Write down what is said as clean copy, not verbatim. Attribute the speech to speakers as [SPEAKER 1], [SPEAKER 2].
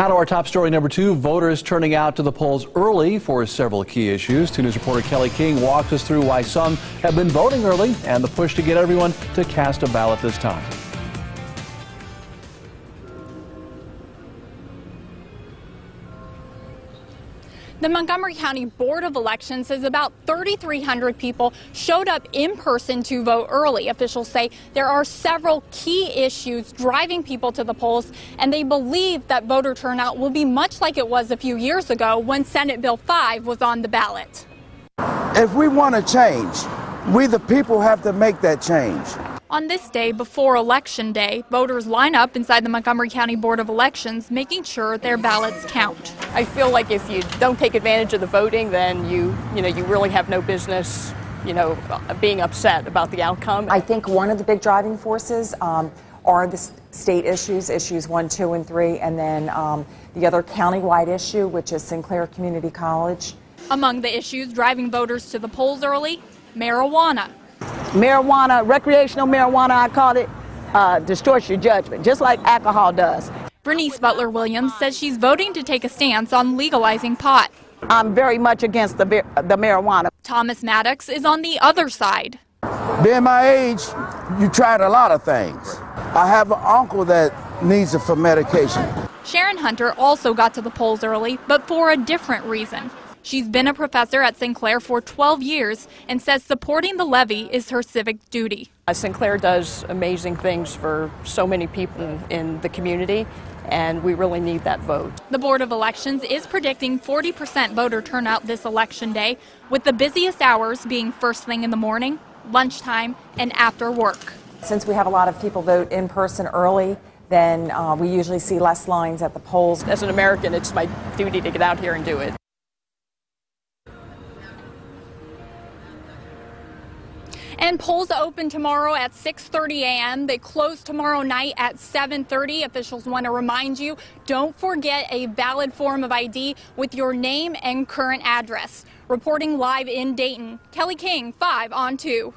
[SPEAKER 1] Now to our top story number 2, voters turning out to the polls early for several key issues. 2 News reporter Kelly King walks us through why some have been voting early and the push to get everyone to cast a ballot this time.
[SPEAKER 2] The Montgomery County Board of Elections says about 3,300 people showed up in person to vote early. Officials say there are several key issues driving people to the polls, and they believe that voter turnout will be much like it was a few years ago when Senate Bill 5 was on the ballot.
[SPEAKER 3] If we want to change, we the people have to make that change.
[SPEAKER 2] On this day before Election Day, voters line up inside the Montgomery County Board of Elections, making sure their ballots count.
[SPEAKER 4] I feel like if you don't take advantage of the voting, then you really have no business, being upset about the outcome.
[SPEAKER 5] I think one of the big driving forces are the state issues 1, 2, and 3, and then the other countywide issue, which is Sinclair Community College.
[SPEAKER 2] Among the issues driving voters to the polls early, marijuana.
[SPEAKER 4] Marijuana, recreational marijuana, I call it, distorts your judgment, just like alcohol does.
[SPEAKER 2] Bernice Butler Williams says she's voting to take a stance on legalizing pot.
[SPEAKER 4] I'm very much against the marijuana.
[SPEAKER 2] Thomas Maddox is on the other side.
[SPEAKER 3] Being my age, you tried a lot of things. I have an uncle that needs it for medication.
[SPEAKER 2] Sharon Hunter also got to the polls early, but for a different reason. She's been a professor at Sinclair for 12 years and says supporting the levy is her civic duty.
[SPEAKER 4] Sinclair does amazing things for so many people in the community, and we really need that vote.
[SPEAKER 2] The Board of Elections is predicting 40% voter turnout this election day, with the busiest hours being first thing in the morning, lunchtime, and after work.
[SPEAKER 5] Since we have a lot of people vote in person early, then we usually see less lines at the polls.
[SPEAKER 4] As an American, it's my duty to get out here and do it.
[SPEAKER 2] And polls open tomorrow at 6:30 a.m. They close tomorrow night at 7:30. Officials want to remind you, don't forget a valid form of ID with your name and current address. Reporting live in Dayton, Kelly King, 5 on 2.